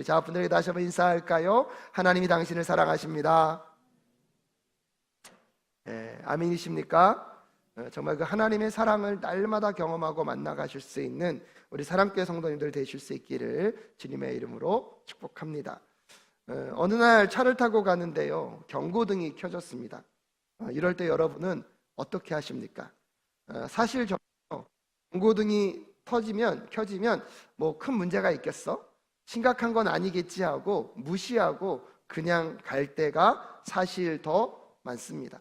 우리 자분들에게 다시 한번 인사할까요? 하나님이 당신을 사랑하십니다. 아멘이십니까? 정말 그 하나님의 사랑을 날마다 경험하고 만나가실 수 있는 우리 사랑교회 성도님들 되실 수 있기를 주님의 이름으로 축복합니다. 어느 날 차를 타고 가는데요, 경고등이 켜졌습니다. 이럴 때 여러분은 어떻게 하십니까? 사실 경고등이 켜지면 뭐 큰 문제가 있겠어? 심각한 건 아니겠지 하고 무시하고 그냥 갈 때가 사실 더 많습니다.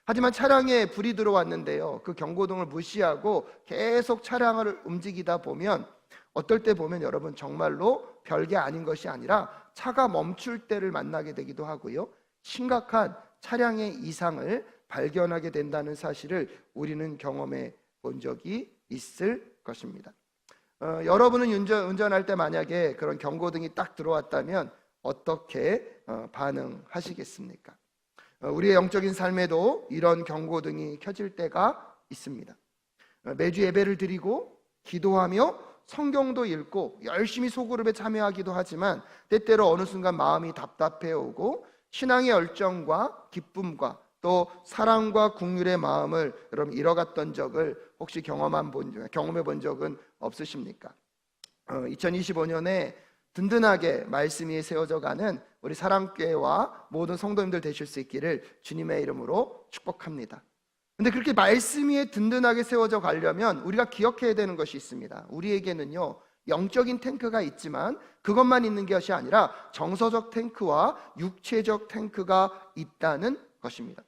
하지만 차량에 불이 들어왔는데요, 그 경고등을 무시하고 계속 차량을 움직이다 보면 어떨 때 보면 여러분 정말로 별게 아닌 것이 아니라 차가 멈출 때를 만나게 되기도 하고요, 심각한 차량의 이상을 발견하게 된다는 사실을 우리는 경험해 본 적이 있을 것입니다. 여러분은 운전할 때 만약에 그런 경고등이 딱 들어왔다면 어떻게 반응하시겠습니까? 우리의 영적인 삶에도 이런 경고등이 켜질 때가 있습니다. 매주 예배를 드리고 기도하며 성경도 읽고 열심히 소그룹에 참여하기도 하지만 때때로 어느 순간 마음이 답답해 오고 신앙의 열정과 기쁨과 또 사랑과 긍휼의 마음을 여러분 잃어갔던 적을 혹시 경험해 본 적은 없으십니까? 2025년에 든든하게 말씀 위에 세워져 가는 우리 사랑교회와 모든 성도님들 되실 수 있기를 주님의 이름으로 축복합니다. 근데 그렇게 말씀 위에 든든하게 세워져 가려면 우리가 기억해야 되는 것이 있습니다. 우리에게는요, 영적인 탱크가 있지만 그것만 있는 것이 아니라 정서적 탱크와 육체적 탱크가 있다는 것입니다.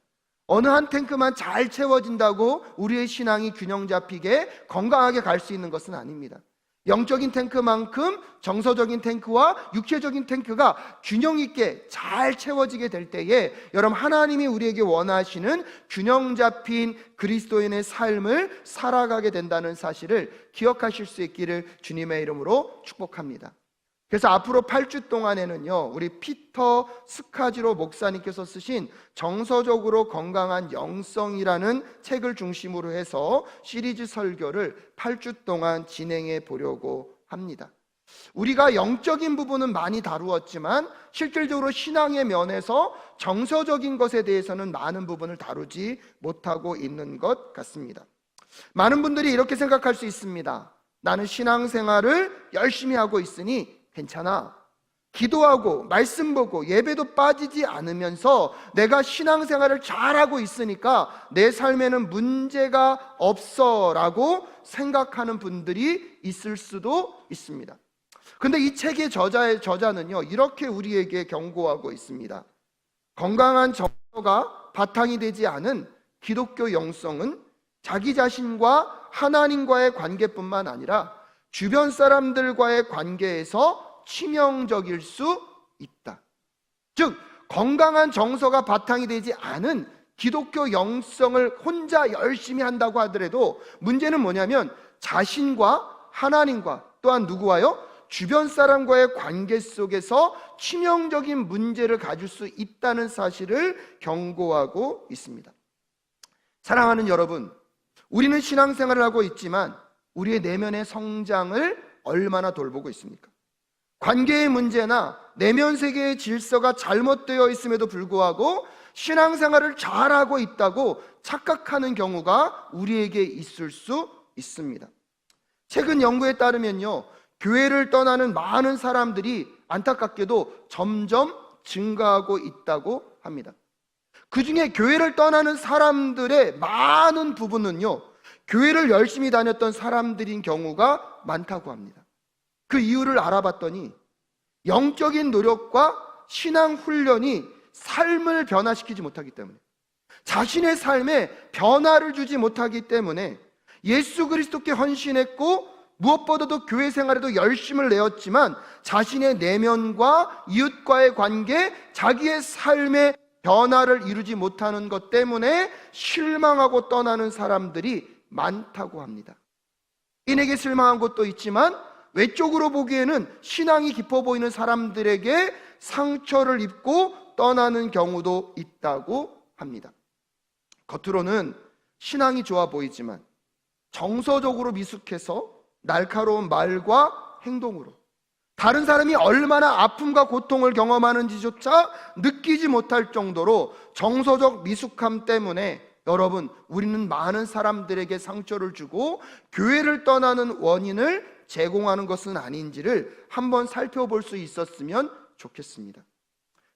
어느 한 탱크만 잘 채워진다고 우리의 신앙이 균형 잡히게 건강하게 갈 수 있는 것은 아닙니다. 영적인 탱크만큼 정서적인 탱크와 육체적인 탱크가 균형 있게 잘 채워지게 될 때에 여러분, 하나님이 우리에게 원하시는 균형 잡힌 그리스도인의 삶을 살아가게 된다는 사실을 기억하실 수 있기를 주님의 이름으로 축복합니다. 그래서 앞으로 8주 동안에는요, 우리 피터 스카지로 목사님께서 쓰신 정서적으로 건강한 영성이라는 책을 중심으로 해서 시리즈 설교를 8주 동안 진행해 보려고 합니다. 우리가 영적인 부분은 많이 다루었지만 실질적으로 신앙의 면에서 정서적인 것에 대해서는 많은 부분을 다루지 못하고 있는 것 같습니다. 많은 분들이 이렇게 생각할 수 있습니다. 나는 신앙생활을 열심히 하고 있으니 괜찮아. 기도하고 말씀 보고 예배도 빠지지 않으면서 내가 신앙생활을 잘하고 있으니까 내 삶에는 문제가 없어 라고 생각하는 분들이 있을 수도 있습니다. 근데 이 책의 저자는요, 이렇게 우리에게 경고하고 있습니다. 건강한 정서가 바탕이 되지 않은 기독교 영성은 자기 자신과 하나님과의 관계뿐만 아니라 주변 사람들과의 관계에서 치명적일 수 있다. 즉, 건강한 정서가 바탕이 되지 않은 기독교 영성을 혼자 열심히 한다고 하더라도 문제는 뭐냐면 자신과 하나님과 또한 누구와요? 주변 사람과의 관계 속에서 치명적인 문제를 가질 수 있다는 사실을 경고하고 있습니다. 사랑하는 여러분, 우리는 신앙생활을 하고 있지만 우리의 내면의 성장을 얼마나 돌보고 있습니까? 관계의 문제나 내면 세계의 질서가 잘못되어 있음에도 불구하고 신앙생활을 잘하고 있다고 착각하는 경우가 우리에게 있을 수 있습니다. 최근 연구에 따르면요, 교회를 떠나는 많은 사람들이 안타깝게도 점점 증가하고 있다고 합니다. 그 중에 교회를 떠나는 사람들의 많은 부분은요, 교회를 열심히 다녔던 사람들인 경우가 많다고 합니다. 그 이유를 알아봤더니 영적인 노력과 신앙 훈련이 삶을 변화시키지 못하기 때문에, 자신의 삶에 변화를 주지 못하기 때문에 예수 그리스도께 헌신했고 무엇보다도 교회 생활에도 열심을 내었지만 자신의 내면과 이웃과의 관계, 자기의 삶의 변화를 이루지 못하는 것 때문에 실망하고 떠나는 사람들이 많다고 합니다. 인에게 실망한 것도 있지만 외적으로 보기에는 신앙이 깊어 보이는 사람들에게 상처를 입고 떠나는 경우도 있다고 합니다. 겉으로는 신앙이 좋아 보이지만 정서적으로 미숙해서 날카로운 말과 행동으로 다른 사람이 얼마나 아픔과 고통을 경험하는지조차 느끼지 못할 정도로 정서적 미숙함 때문에 여러분, 우리는 많은 사람들에게 상처를 주고 교회를 떠나는 원인을 제공하는 것은 아닌지를 한번 살펴볼 수 있었으면 좋겠습니다.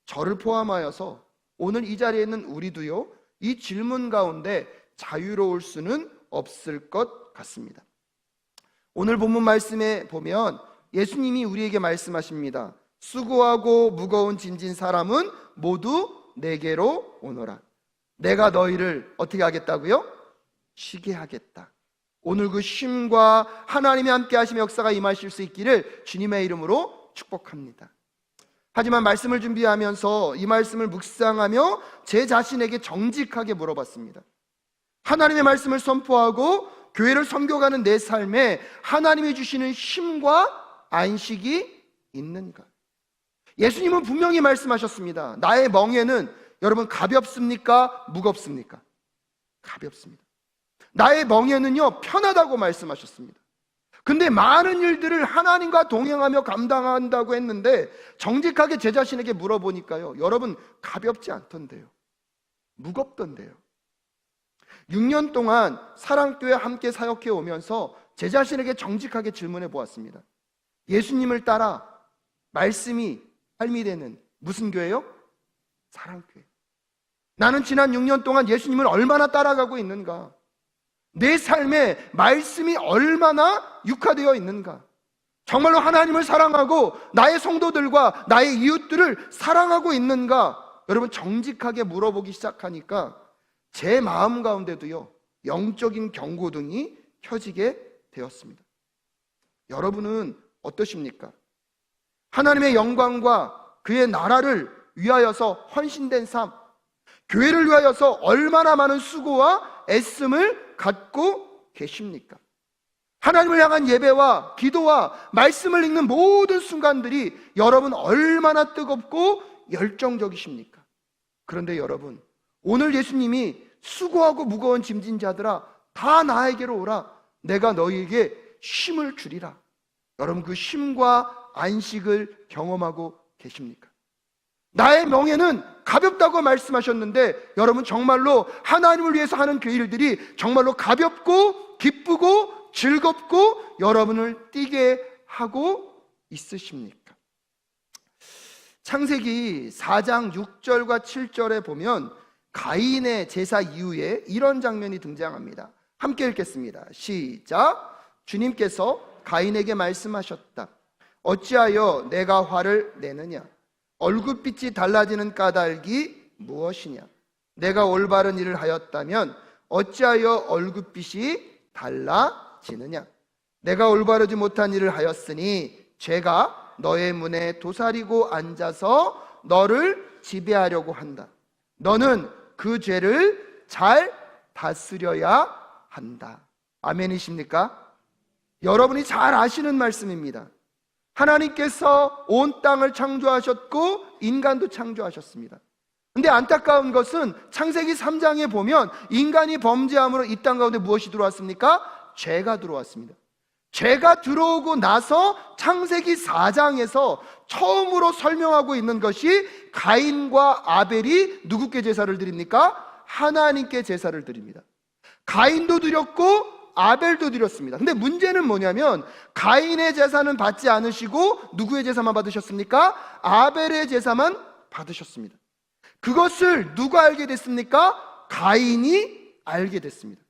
저를 포함하여서 오늘 이 자리에 있는 우리도요, 이 질문 가운데 자유로울 수는 없을 것 같습니다. 오늘 본문 말씀에 보면 예수님이 우리에게 말씀하십니다. 수고하고 무거운 짐진 사람은 모두 내게로 오너라. 내가 너희를 어떻게 하겠다고요? 쉬게 하겠다. 오늘 그 쉼과 하나님이 함께 하심의 역사가 임하실 수 있기를 주님의 이름으로 축복합니다. 하지만 말씀을 준비하면서 이 말씀을 묵상하며 제 자신에게 정직하게 물어봤습니다. 하나님의 말씀을 선포하고 교회를 섬겨가는 내 삶에 하나님이 주시는 쉼과 안식이 있는가? 예수님은 분명히 말씀하셨습니다. 나의 멍에는 여러분 가볍습니까? 무겁습니까? 가볍습니다. 나의 멍에는요 편하다고 말씀하셨습니다. 근데 많은 일들을 하나님과 동행하며 감당한다고 했는데 정직하게 제 자신에게 물어보니까요, 여러분 가볍지 않던데요, 무겁던데요. 6년 동안 사랑교회 함께 사역해 오면서 제 자신에게 정직하게 질문해 보았습니다. 예수님을 따라 말씀이 삶이 되는 무슨 교회요? 사랑교회. 나는 지난 6년 동안 예수님을 얼마나 따라가고 있는가? 내 삶에 말씀이 얼마나 육화되어 있는가? 정말로 하나님을 사랑하고 나의 성도들과 나의 이웃들을 사랑하고 있는가? 여러분 정직하게 물어보기 시작하니까 제 마음 가운데도요 영적인 경고등이 켜지게 되었습니다. 여러분은 어떠십니까? 하나님의 영광과 그의 나라를 위하여서 헌신된 삶, 교회를 위하여서 얼마나 많은 수고와 애씀을 갖고 계십니까? 하나님을 향한 예배와 기도와 말씀을 읽는 모든 순간들이 여러분 얼마나 뜨겁고 열정적이십니까? 그런데 여러분, 오늘 예수님이 수고하고 무거운 짐진 자들아 다 나에게로 오라, 내가 너희에게 쉼을 주리라. 여러분 그 쉼과 안식을 경험하고 계십니까? 나의 멍에는 가볍다고 말씀하셨는데 여러분 정말로 하나님을 위해서 하는 그 일들이 정말로 가볍고 기쁘고 즐겁고 여러분을 뛰게 하고 있으십니까? 창세기 4장 6절과 7절에 보면 가인의 제사 이후에 이런 장면이 등장합니다. 함께 읽겠습니다. 시작. 주님께서 가인에게 말씀하셨다. 어찌하여 내가 화를 내느냐? 얼굴빛이 달라지는 까닭이 무엇이냐? 내가 올바른 일을 하였다면 어찌하여 얼굴빛이 달라지느냐? 내가 올바르지 못한 일을 하였으니 죄가 너의 문에 도사리고 앉아서 너를 지배하려고 한다. 너는 그 죄를 잘 다스려야 한다. 아멘이십니까? 여러분이 잘 아시는 말씀입니다. 하나님께서 온 땅을 창조하셨고 인간도 창조하셨습니다. 근데 안타까운 것은 창세기 3장에 보면 인간이 범죄함으로 이 땅 가운데 무엇이 들어왔습니까? 죄가 들어왔습니다. 죄가 들어오고 나서 창세기 4장에서 처음으로 설명하고 있는 것이 가인과 아벨이 누구께 제사를 드립니까? 하나님께 제사를 드립니다. 가인도 드렸고 아벨도 드렸습니다. 근데 문제는 뭐냐면 가인의 제사는 받지 않으시고 누구의 제사만 받으셨습니까? 아벨의 제사만 받으셨습니다. 그것을 누가 알게 됐습니까? 가인이 알게 됐습니다.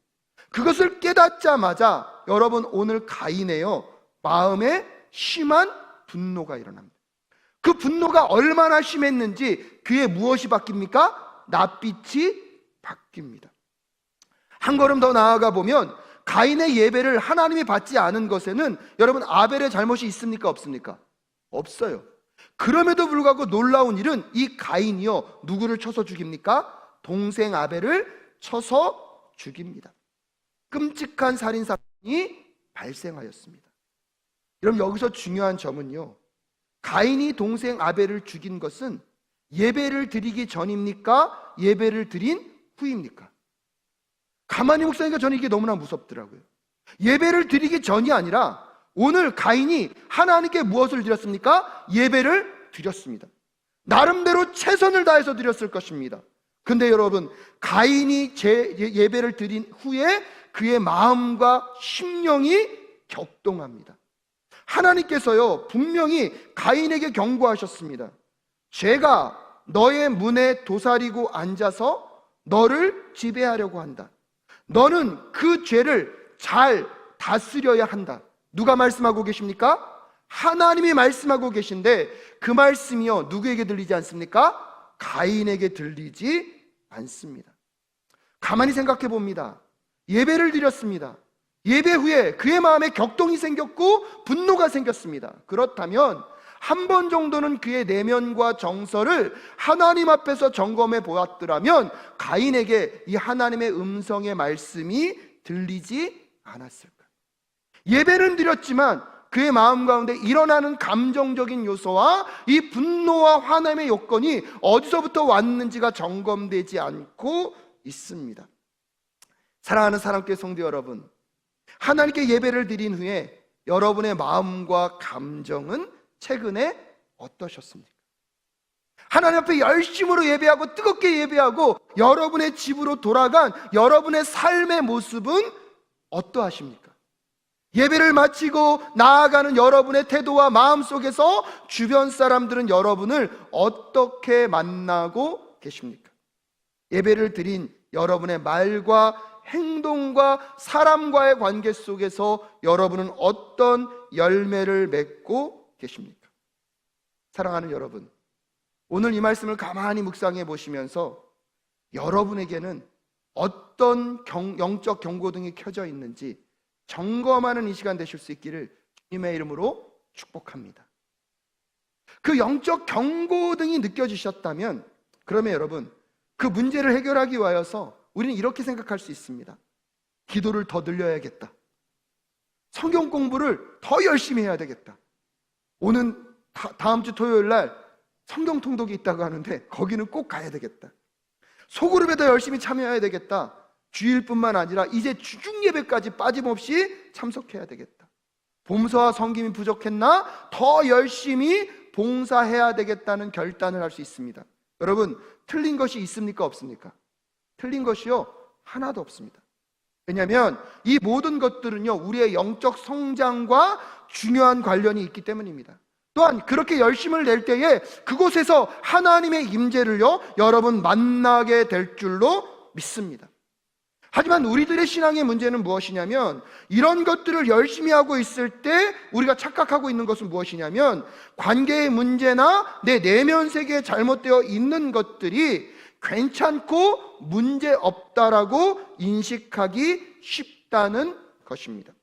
그것을 깨닫자마자 여러분 오늘 가인의요 마음에 심한 분노가 일어납니다. 그 분노가 얼마나 심했는지 그의 무엇이 바뀝니까? 낯빛이 바뀝니다. 한 걸음 더 나아가 보면 가인의 예배를 하나님이 받지 않은 것에는 여러분 아벨의 잘못이 있습니까? 없습니까? 없어요. 그럼에도 불구하고 놀라운 일은 이 가인이요 누구를 쳐서 죽입니까? 동생 아벨을 쳐서 죽입니다. 끔찍한 살인사건이 발생하였습니다. 여러분 여기서 중요한 점은요, 가인이 동생 아벨을 죽인 것은 예배를 드리기 전입니까? 예배를 드린 후입니까? 가만히 묵상하니까 저는 이게 너무나 무섭더라고요. 예배를 드리기 전이 아니라 오늘 가인이 하나님께 무엇을 드렸습니까? 예배를 드렸습니다. 나름대로 최선을 다해서 드렸을 것입니다. 근데 여러분, 가인이 예배를 드린 후에 그의 마음과 심령이 격동합니다. 하나님께서요, 분명히 가인에게 경고하셨습니다. 죄가 너의 문에 도사리고 앉아서 너를 지배하려고 한다. 너는 그 죄를 잘 다스려야 한다. 누가 말씀하고 계십니까? 하나님이 말씀하고 계신데 그 말씀이요, 누구에게 들리지 않습니까? 가인에게 들리지 않습니다. 가만히 생각해 봅니다. 예배를 드렸습니다. 예배 후에 그의 마음에 격동이 생겼고 분노가 생겼습니다. 그렇다면 한 번 정도는 그의 내면과 정서를 하나님 앞에서 점검해 보았더라면 가인에게 이 하나님의 음성의 말씀이 들리지 않았을까? 예배는 드렸지만 그의 마음 가운데 일어나는 감정적인 요소와 이 분노와 화남의 요건이 어디서부터 왔는지가 점검되지 않고 있습니다. 사랑하는 사람교회 성도 여러분, 하나님께 예배를 드린 후에 여러분의 마음과 감정은 최근에 어떠셨습니까? 하나님 앞에 열심으로 예배하고 뜨겁게 예배하고 여러분의 집으로 돌아간 여러분의 삶의 모습은 어떠하십니까? 예배를 마치고 나아가는 여러분의 태도와 마음 속에서 주변 사람들은 여러분을 어떻게 만나고 계십니까? 예배를 드린 여러분의 말과 행동과 사람과의 관계 속에서 여러분은 어떤 열매를 맺고 계십니까? 사랑하는 여러분, 오늘 이 말씀을 가만히 묵상해 보시면서 여러분에게는 어떤 영적 경고등이 켜져 있는지 점검하는 이 시간 되실 수 있기를 주님의 이름으로 축복합니다. 그 영적 경고등이 느껴지셨다면 그러면 여러분, 그 문제를 해결하기 위하여서 우리는 이렇게 생각할 수 있습니다. 기도를 더 늘려야겠다. 성경 공부를 더 열심히 해야 되겠다. 오는 다음 주 토요일 날 성경 통독이 있다고 하는데 거기는 꼭 가야 되겠다. 소그룹에 더 열심히 참여해야 되겠다. 주일뿐만 아니라 이제 주중 예배까지 빠짐없이 참석해야 되겠다. 봉사와 섬김이 부족했나? 더 열심히 봉사해야 되겠다는 결단을 할 수 있습니다. 여러분, 틀린 것이 있습니까? 없습니까? 틀린 것이요, 하나도 없습니다. 왜냐하면 이 모든 것들은요, 우리의 영적 성장과 중요한 관련이 있기 때문입니다. 또한 그렇게 열심을 낼 때에 그곳에서 하나님의 임재를요, 여러분 만나게 될 줄로 믿습니다. 하지만 우리들의 신앙의 문제는 무엇이냐면, 이런 것들을 열심히 하고 있을 때 우리가 착각하고 있는 것은 무엇이냐면, 관계의 문제나 내 내면 세계에 잘못되어 있는 것들이 괜찮고 문제 없다라고 인식하기 쉽다는 것입니다.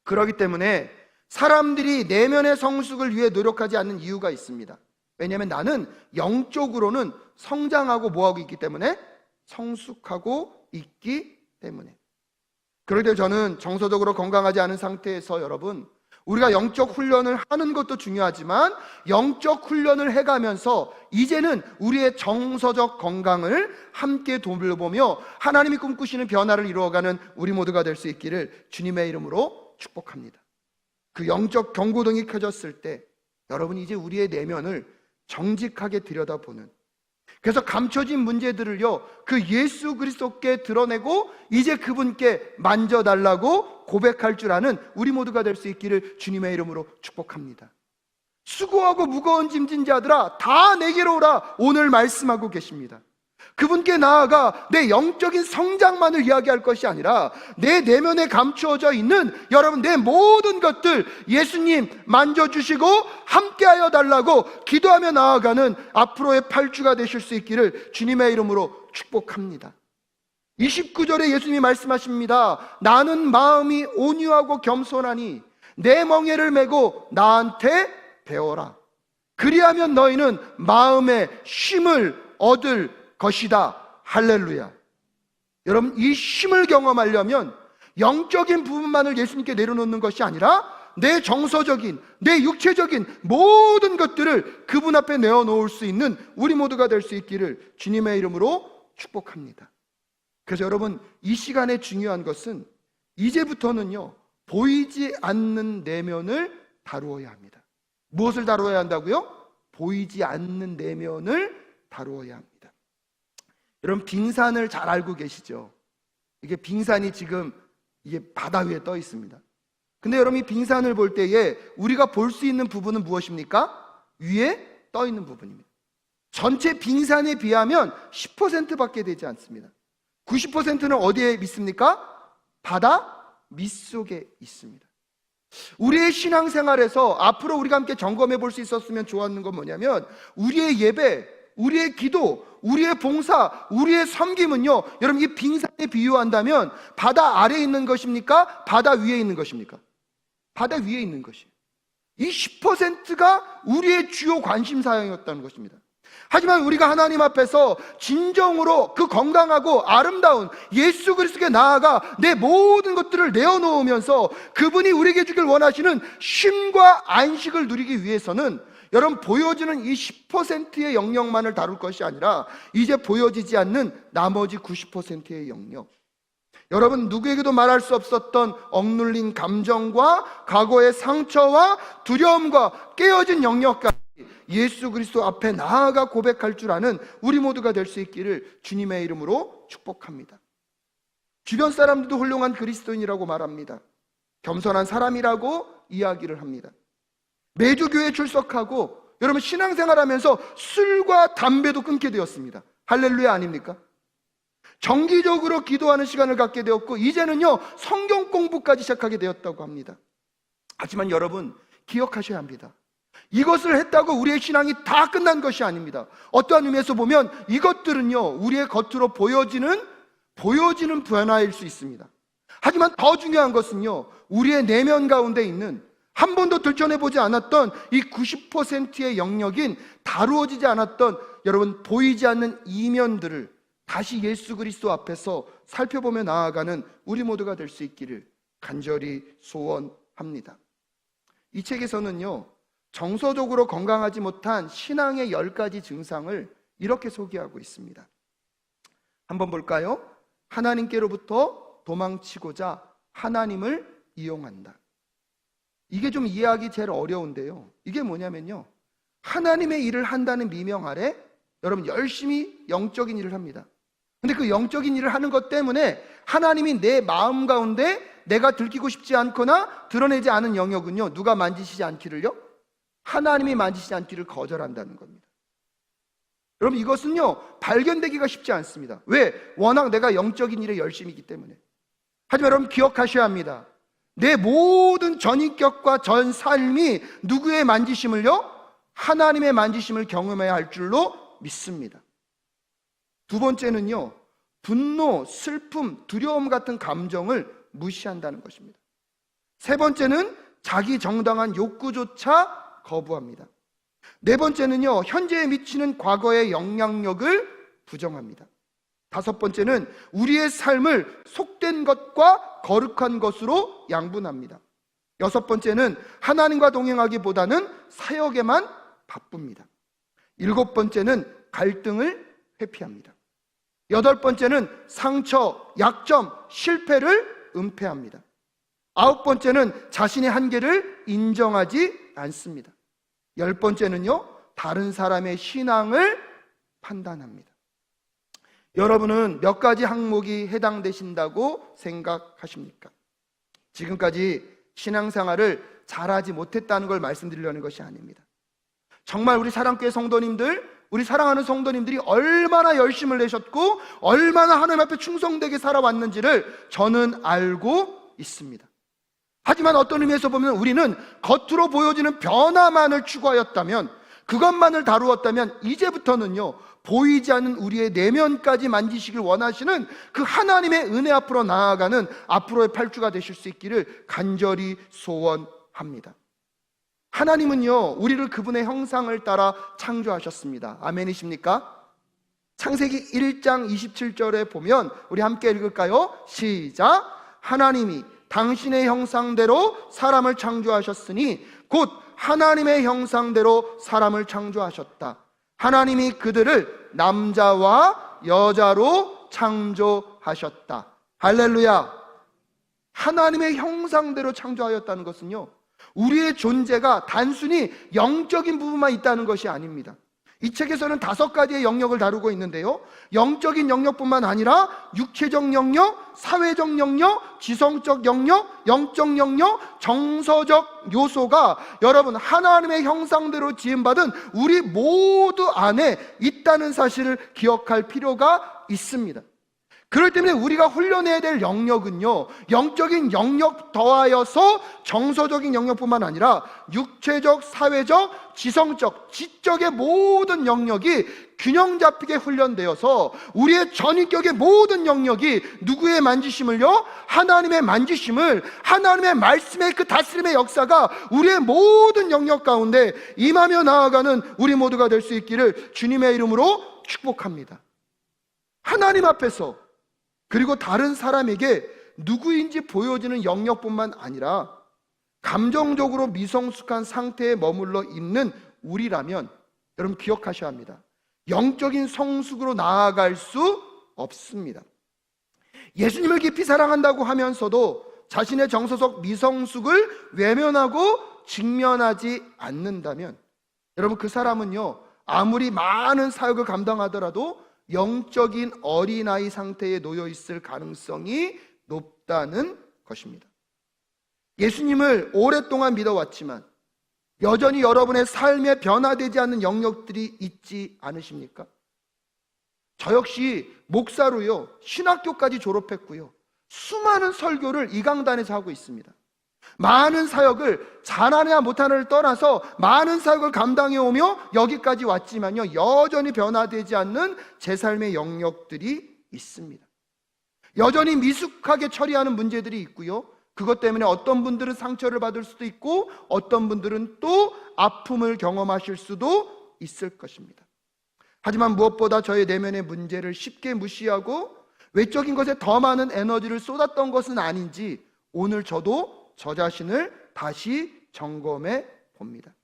그렇기 때문에 사람들이 내면의 성숙을 위해 노력하지 않는 이유가 있습니다. 왜냐하면 나는 영적으로는 성장하고 뭐하고 있기 때문에? 성숙하고 있기 때문에. 그럴 때 저는 정서적으로 건강하지 않은 상태에서 여러분, 우리가 영적 훈련을 하는 것도 중요하지만 영적 훈련을 해가면서 이제는 우리의 정서적 건강을 함께 돌보며 하나님이 꿈꾸시는 변화를 이루어가는 우리 모두가 될 수 있기를 주님의 이름으로 축복합니다. 그 영적 경고등이 켜졌을 때 여러분, 이제 우리의 내면을 정직하게 들여다보는, 그래서 감춰진 문제들을요, 그 예수 그리스도께 드러내고 이제 그분께 만져달라고 고백할 줄 아는 우리 모두가 될 수 있기를 주님의 이름으로 축복합니다. 수고하고 무거운 짐진 자들아 다 내게로 오라, 오늘 말씀하고 계십니다. 그분께 나아가 내 영적인 성장만을 이야기할 것이 아니라 내 내면에 감추어져 있는 여러분 내 모든 것들 예수님 만져주시고 함께하여 달라고 기도하며 나아가는 앞으로의 8주가 되실 수 있기를 주님의 이름으로 축복합니다. 29절에 예수님이 말씀하십니다. 나는 마음이 온유하고 겸손하니 내 멍에를 메고 나한테 배워라. 그리하면 너희는 마음의 쉼을 얻을 것이다. 할렐루야. 여러분, 이 쉼을 경험하려면 영적인 부분만을 예수님께 내려놓는 것이 아니라 내 정서적인, 내 육체적인 모든 것들을 그분 앞에 내어놓을 수 있는 우리 모두가 될 수 있기를 주님의 이름으로 축복합니다. 그래서 여러분, 이 시간에 중요한 것은 이제부터는요, 보이지 않는 내면을 다루어야 합니다. 무엇을 다루어야 한다고요? 보이지 않는 내면을 다루어야 합니다. 여러분, 빙산을 잘 알고 계시죠? 이게 빙산이 지금 이게 바다 위에 떠 있습니다. 근데 여러분, 이 빙산을 볼 때에 우리가 볼 수 있는 부분은 무엇입니까? 위에 떠 있는 부분입니다. 전체 빙산에 비하면 10%밖에 되지 않습니다. 90%는 어디에 있습니까? 바다 밑속에 있습니다. 우리의 신앙생활에서 앞으로 우리가 함께 점검해 볼 수 있었으면 좋았는 건 뭐냐면, 우리의 예배, 우리의 기도, 우리의 봉사, 우리의 섬김은요, 여러분, 이 빙산에 비유한다면 바다 아래에 있는 것입니까? 바다 위에 있는 것입니까? 바다 위에 있는 것이에요. 이 10%가 우리의 주요 관심사항이었다는 것입니다. 하지만 우리가 하나님 앞에서 진정으로 그 건강하고 아름다운 예수 그리스도께 나아가 내 모든 것들을 내어놓으면서 그분이 우리에게 주길 원하시는 쉼과 안식을 누리기 위해서는, 여러분, 보여지는 이 10%의 영역만을 다룰 것이 아니라 이제 보여지지 않는 나머지 90%의 영역, 여러분, 누구에게도 말할 수 없었던 억눌린 감정과 과거의 상처와 두려움과 깨어진 영역까지 예수 그리스도 앞에 나아가 고백할 줄 아는 우리 모두가 될 수 있기를 주님의 이름으로 축복합니다. 주변 사람들도 훌륭한 그리스도인이라고 말합니다. 겸손한 사람이라고 이야기를 합니다. 매주 교회에 출석하고, 여러분, 신앙생활하면서 술과 담배도 끊게 되었습니다. 할렐루야 아닙니까? 정기적으로 기도하는 시간을 갖게 되었고, 이제는요, 성경 공부까지 시작하게 되었다고 합니다. 하지만 여러분, 기억하셔야 합니다. 이것을 했다고 우리의 신앙이 다 끝난 것이 아닙니다. 어떠한 의미에서 보면 이것들은요, 우리의 겉으로 보여지는 변화일 수 있습니다. 하지만 더 중요한 것은요, 우리의 내면 가운데 있는 한 번도 들춰내보지 않았던 이 90%의 영역인 다루어지지 않았던, 여러분, 보이지 않는 이면들을 다시 예수 그리스도 앞에서 살펴보며 나아가는 우리 모두가 될 수 있기를 간절히 소원합니다. 이 책에서는요, 정서적으로 건강하지 못한 신앙의 10가지 증상을 이렇게 소개하고 있습니다. 한번 볼까요? 하나님께로부터 도망치고자 하나님을 이용한다. 이게 좀 이해하기 제일 어려운데요, 이게 뭐냐면요, 하나님의 일을 한다는 미명 아래 여러분 열심히 영적인 일을 합니다. 근데 그 영적인 일을 하는 것 때문에 하나님이 내 마음 가운데 내가 들키고 싶지 않거나 드러내지 않은 영역은요, 누가 만지시지 않기를요? 하나님이 만지시지 않기를 거절한다는 겁니다. 여러분, 이것은요, 발견되기가 쉽지 않습니다. 왜? 워낙 내가 영적인 일에 열심히 있기 때문에. 하지만 여러분, 기억하셔야 합니다. 내 모든 전인격과 전 삶이 누구의 만지심을요? 하나님의 만지심을 경험해야 할 줄로 믿습니다. 두 번째는요, 분노, 슬픔, 두려움 같은 감정을 무시한다는 것입니다. 세 번째는 자기 정당한 욕구조차 거부합니다. 네 번째는요, 현재에 미치는 과거의 영향력을 부정합니다. 다섯 번째는 우리의 삶을 속된 것과 거룩한 것으로 양분합니다. 여섯 번째는 하나님과 동행하기보다는 사역에만 바쁩니다. 일곱 번째는 갈등을 회피합니다. 여덟 번째는 상처, 약점, 실패를 은폐합니다. 아홉 번째는 자신의 한계를 인정하지 않습니다. 열 번째는요, 다른 사람의 신앙을 판단합니다. 여러분은 몇 가지 항목이 해당되신다고 생각하십니까? 지금까지 신앙생활을 잘하지 못했다는 걸 말씀드리려는 것이 아닙니다. 정말 우리 사랑교회 성도님들, 우리 사랑하는 성도님들이 얼마나 열심을 내셨고 얼마나 하나님 앞에 충성되게 살아왔는지를 저는 알고 있습니다. 하지만 어떤 의미에서 보면 우리는 겉으로 보여지는 변화만을 추구하였다면, 그것만을 다루었다면, 이제부터는요, 보이지 않는 우리의 내면까지 만지시길 원하시는 그 하나님의 은혜 앞으로 나아가는 앞으로의 팔주가 되실 수 있기를 간절히 소원합니다. 하나님은요, 우리를 그분의 형상을 따라 창조하셨습니다. 아멘이십니까? 창세기 1장 27절에 보면 우리 함께 읽을까요? 시작! 하나님이 당신의 형상대로 사람을 창조하셨으니 곧 하나님의 형상대로 사람을 창조하셨다. 하나님이 그들을 남자와 여자로 창조하셨다. 할렐루야! 하나님의 형상대로 창조하였다는 것은요, 우리의 존재가 단순히 영적인 부분만 있다는 것이 아닙니다. 이 책에서는 5가지의 영역을 다루고 있는데요, 영적인 영역뿐만 아니라 육체적 영역, 사회적 영역, 지성적 영역, 영적 영역, 정서적 요소가 여러분 하나님의 형상대로 지음받은 우리 모두 안에 있다는 사실을 기억할 필요가 있습니다. 그렇기 때문에 우리가 훈련해야 될 영역은요, 영적인 영역 더하여서 정서적인 영역뿐만 아니라 육체적, 사회적, 지성적, 지적의 모든 영역이 균형 잡히게 훈련되어서 우리의 전인격의 모든 영역이 누구의 만지심을요? 하나님의 만지심을, 하나님의 말씀의 그 다스림의 역사가 우리의 모든 영역 가운데 임하며 나아가는 우리 모두가 될 수 있기를 주님의 이름으로 축복합니다. 하나님 앞에서, 그리고 다른 사람에게 누구인지 보여지는 영역뿐만 아니라 감정적으로 미성숙한 상태에 머물러 있는 우리라면 여러분 기억하셔야 합니다. 영적인 성숙으로 나아갈 수 없습니다. 예수님을 깊이 사랑한다고 하면서도 자신의 정서적 미성숙을 외면하고 직면하지 않는다면 여러분 그 사람은요, 아무리 많은 사역을 감당하더라도 영적인 어린아이 상태에 놓여 있을 가능성이 높다는 것입니다. 예수님을 오랫동안 믿어왔지만 여전히 여러분의 삶에 변화되지 않는 영역들이 있지 않으십니까? 저 역시 목사로요, 신학교까지 졸업했고요, 수많은 설교를 이 강단에서 하고 있습니다. 많은 사역을 잘하냐 못하냐를 떠나서 많은 사역을 감당해 오며 여기까지 왔지만요, 여전히 변화되지 않는 제 삶의 영역들이 있습니다. 여전히 미숙하게 처리하는 문제들이 있고요, 그것 때문에 어떤 분들은 상처를 받을 수도 있고 어떤 분들은 또 아픔을 경험하실 수도 있을 것입니다. 하지만 무엇보다 저의 내면의 문제를 쉽게 무시하고 외적인 것에 더 많은 에너지를 쏟았던 것은 아닌지 오늘 저도 저 자신을 다시 점검해 봅니다.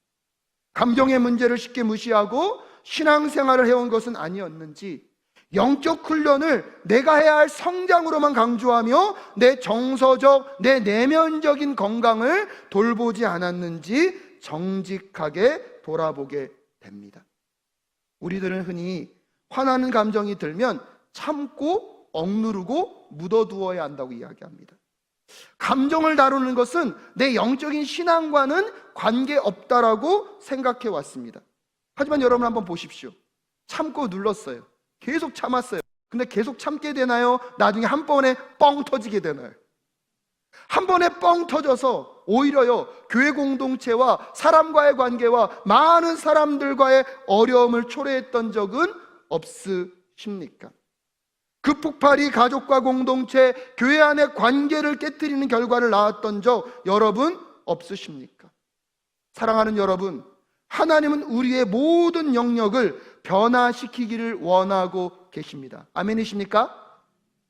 감정의 문제를 쉽게 무시하고 신앙생활을 해온 것은 아니었는지, 영적 훈련을 내가 해야 할 성장으로만 강조하며 내 정서적, 내 내면적인 건강을 돌보지 않았는지 정직하게 돌아보게 됩니다. 우리들은 흔히 화나는 감정이 들면 참고 억누르고 묻어두어야 한다고 이야기합니다. 감정을 다루는 것은 내 영적인 신앙과는 관계없다라고 생각해 왔습니다. 하지만 여러분 한번 보십시오. 참고 눌렀어요. 계속 참았어요. 근데 계속 참게 되나요? 나중에 한 번에 뻥 터지게 되나요? 한 번에 뻥 터져서 오히려요, 교회 공동체와 사람과의 관계와 많은 사람들과의 어려움을 초래했던 적은 없으십니까? 그 폭발이 가족과 공동체, 교회 안의 관계를 깨트리는 결과를 낳았던 적 여러분 없으십니까? 사랑하는 여러분, 하나님은 우리의 모든 영역을 변화시키기를 원하고 계십니다. 아멘이십니까?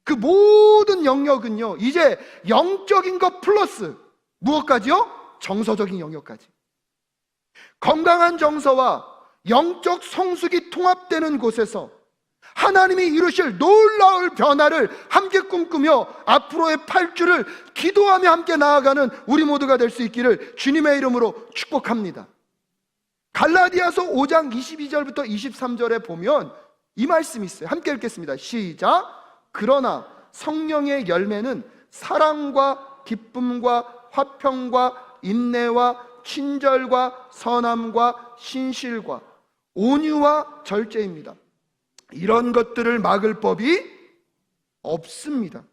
그 모든 영역은요, 이제 영적인 것 플러스 무엇까지요? 정서적인 영역까지. 건강한 정서와 영적 성숙이 통합되는 곳에서 하나님이 이루실 놀라울 변화를 함께 꿈꾸며 앞으로의 8주를 기도하며 함께 나아가는 우리 모두가 될 수 있기를 주님의 이름으로 축복합니다. 갈라디아서 5장 22절부터 23절에 보면 이 말씀이 있어요. 함께 읽겠습니다. 시작. 그러나 성령의 열매는 사랑과 기쁨과 화평과 인내와 친절과 선함과 신실과 온유와 절제입니다. 이런 것들을 막을 법이 없습니다.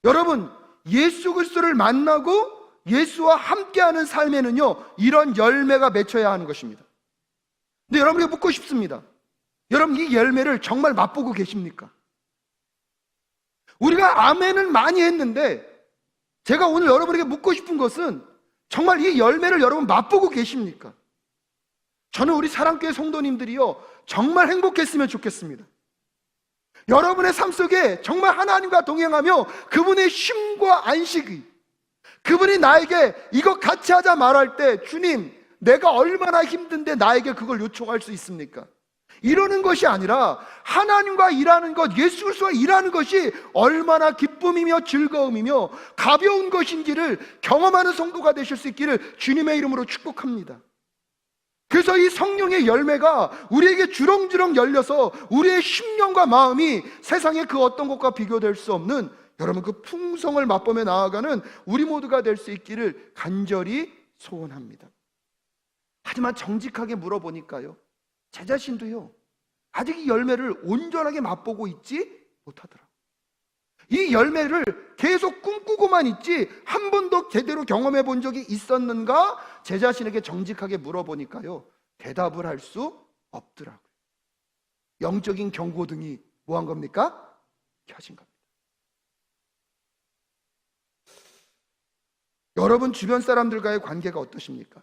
여러분, 예수 그리스도를 만나고 예수와 함께하는 삶에는요, 이런 열매가 맺혀야 하는 것입니다. 근데 여러분에게 묻고 싶습니다. 여러분, 이 열매를 정말 맛보고 계십니까? 우리가 아멘을 많이 했는데 제가 오늘 여러분에게 묻고 싶은 것은 정말 이 열매를 여러분 맛보고 계십니까? 저는 우리 사랑교회 성도님들이요, 정말 행복했으면 좋겠습니다. 여러분의 삶 속에 정말 하나님과 동행하며 그분의 쉼과 안식이, 그분이 나에게 이거 같이 하자 말할 때 주님, 내가 얼마나 힘든데 나에게 그걸 요청할 수 있습니까? 이러는 것이 아니라 하나님과 일하는 것, 예수 그리스도와 일하는 것이 얼마나 기쁨이며 즐거움이며 가벼운 것인지를 경험하는 성도가 되실 수 있기를 주님의 이름으로 축복합니다. 그래서 이 성령의 열매가 우리에게 주렁주렁 열려서 우리의 심령과 마음이 세상의 그 어떤 것과 비교될 수 없는, 여러분, 그 풍성을 맛보며 나아가는 우리 모두가 될 수 있기를 간절히 소원합니다. 하지만 정직하게 물어보니까요, 제 자신도요, 아직 이 열매를 온전하게 맛보고 있지 못하더라고요. 이 열매를 계속 꿈꾸고만 있지 한 번도 제대로 경험해 본 적이 있었는가? 제 자신에게 정직하게 물어보니까요, 대답을 할 수 없더라고요. 영적인 경고등이 뭐 한 겁니까? 켜진 겁니다. 여러분 주변 사람들과의 관계가 어떠십니까?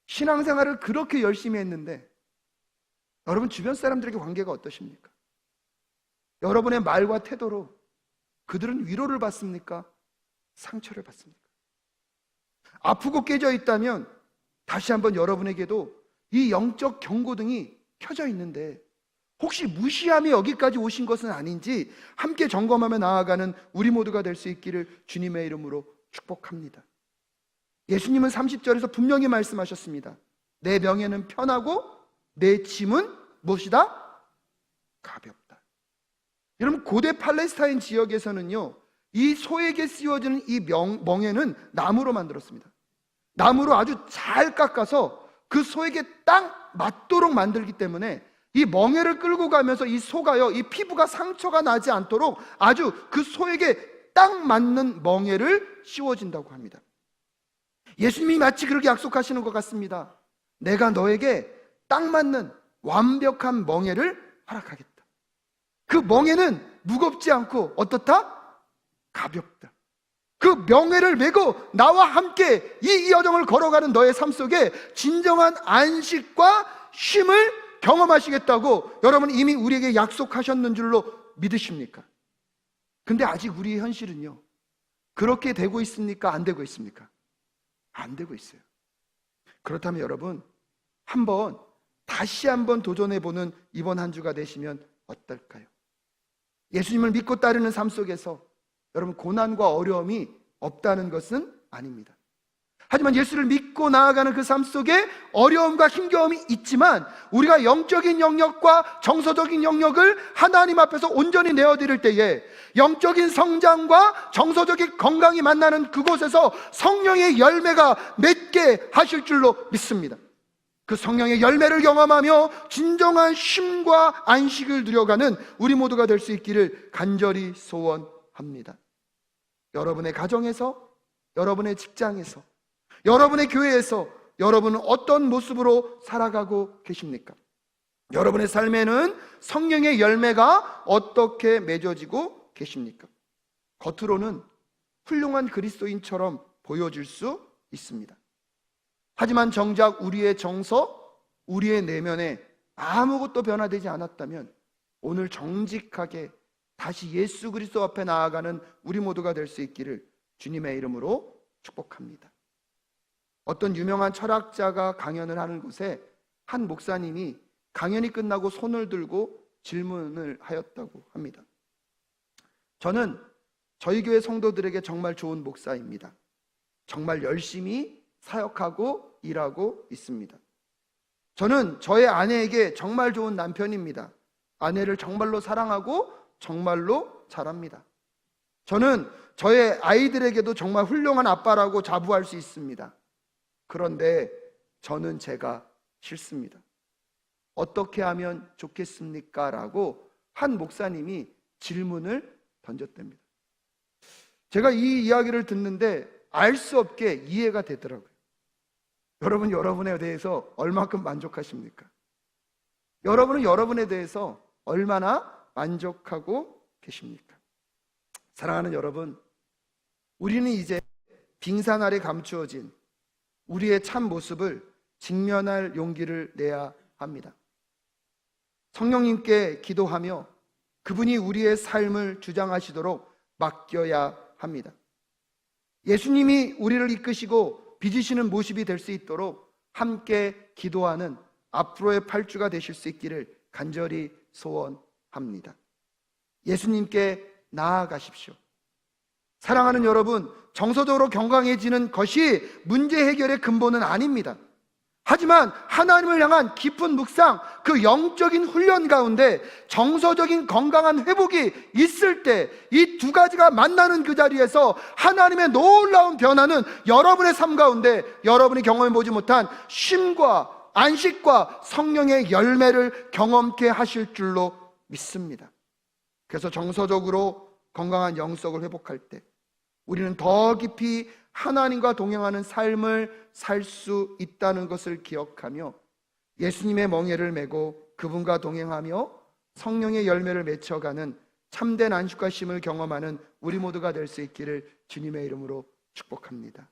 신앙생활을 그렇게 열심히 했는데 여러분 주변 사람들에게 관계가 어떠십니까? 여러분의 말과 태도로 그들은 위로를 받습니까? 상처를 받습니까? 아프고 깨져 있다면 다시 한번 여러분에게도 이 영적 경고등이 켜져 있는데 혹시 무시하며 여기까지 오신 것은 아닌지 함께 점검하며 나아가는 우리 모두가 될 수 있기를 주님의 이름으로 축복합니다. 예수님은 30절에서 분명히 말씀하셨습니다. 내 명예는 편하고 내 짐은 무엇이다? 가볍다. 여러분 고대 팔레스타인 지역에서는요, 이 소에게 씌워지는 이 멍에는 나무로 만들었습니다. 나무로 아주 잘 깎아서 그 소에게 딱 맞도록 만들기 때문에 이 멍에를 끌고 가면서 이 소가요, 이 피부가 상처가 나지 않도록 아주 그 소에게 딱 맞는 멍에를 씌워진다고 합니다. 예수님이 마치 그렇게 약속하시는 것 같습니다. 내가 너에게 딱 맞는 완벽한 멍에를 허락하겠다. 그 멍에는 무겁지 않고 어떻다? 가볍다. 그 명예를 메고 나와 함께 이 여정을 걸어가는 너의 삶 속에 진정한 안식과 쉼을 경험하시겠다고 여러분 이미 우리에게 약속하셨는 줄로 믿으십니까? 근데 아직 우리의 현실은요, 그렇게 되고 있습니까? 안 되고 있습니까? 안 되고 있어요. 그렇다면 여러분 다시 한번 도전해보는 이번 한 주가 되시면 어떨까요? 예수님을 믿고 따르는 삶 속에서 여러분 고난과 어려움이 없다는 것은 아닙니다. 하지만 예수를 믿고 나아가는 그 삶 속에 어려움과 힘겨움이 있지만 우리가 영적인 영역과 정서적인 영역을 하나님 앞에서 온전히 내어드릴 때에 영적인 성장과 정서적인 건강이 만나는 그곳에서 성령의 열매가 맺게 하실 줄로 믿습니다. 그 성령의 열매를 경험하며 진정한 쉼과 안식을 누려가는 우리 모두가 될 수 있기를 간절히 소원합니다. 여러분의 가정에서, 여러분의 직장에서, 여러분의 교회에서 여러분은 어떤 모습으로 살아가고 계십니까? 여러분의 삶에는 성령의 열매가 어떻게 맺어지고 계십니까? 겉으로는 훌륭한 그리스도인처럼 보여질 수 있습니다. 하지만 정작 우리의 정서, 우리의 내면에 아무것도 변화되지 않았다면 오늘 정직하게 다시 예수 그리스도 앞에 나아가는 우리 모두가 될 수 있기를 주님의 이름으로 축복합니다. 어떤 유명한 철학자가 강연을 하는 곳에 한 목사님이 강연이 끝나고 손을 들고 질문을 하였다고 합니다. 저는 저희 교회 성도들에게 정말 좋은 목사입니다. 정말 열심히 사역하고 일하고 있습니다. 저는 저의 아내에게 정말 좋은 남편입니다. 아내를 정말로 사랑하고 정말로 잘합니다. 저는 저의 아이들에게도 정말 훌륭한 아빠라고 자부할 수 있습니다. 그런데 저는 제가 싫습니다. 어떻게 하면 좋겠습니까? 라고 한 목사님이 질문을 던졌답니다. 제가 이 이야기를 듣는데 알 수 없게 이해가 되더라고요. 여러분, 여러분에 대해서 얼마큼 만족하십니까? 여러분은 여러분에 대해서 얼마나 만족하고 계십니까? 사랑하는 여러분, 우리는 이제 빙산 아래 감추어진 우리의 참 모습을 직면할 용기를 내야 합니다. 성령님께 기도하며 그분이 우리의 삶을 주장하시도록 맡겨야 합니다. 예수님이 우리를 이끄시고 빚으시는 모습이 될 수 있도록 함께 기도하는 앞으로의 8주가 되실 수 있기를 간절히 소원합니다. 예수님께 나아가십시오. 사랑하는 여러분, 정서적으로 건강해지는 것이 문제 해결의 근본은 아닙니다. 하지만 하나님을 향한 깊은 묵상, 그 영적인 훈련 가운데 정서적인 건강한 회복이 있을 때 이 두 가지가 만나는 그 자리에서 하나님의 놀라운 변화는 여러분의 삶 가운데 여러분이 경험해 보지 못한 쉼과 안식과 성령의 열매를 경험케 하실 줄로 믿습니다. 그래서 정서적으로 건강한 영성을 회복할 때 우리는 더 깊이 하나님과 동행하는 삶을 살 수 있다는 것을 기억하며 예수님의 멍에를 메고 그분과 동행하며 성령의 열매를 맺혀가는 참된 안식과 쉼을 경험하는 우리 모두가 될 수 있기를 주님의 이름으로 축복합니다.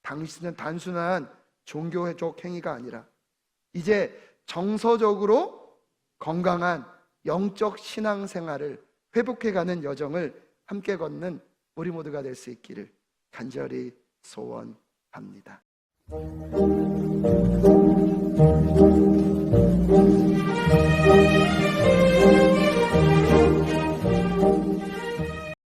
당신은 단순한 종교적 행위가 아니라 이제 정서적으로 건강한 영적 신앙생활을 회복해가는 여정을 함께 걷는 우리 모두가 될 수 있기를 간절히 소원합니다.